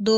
2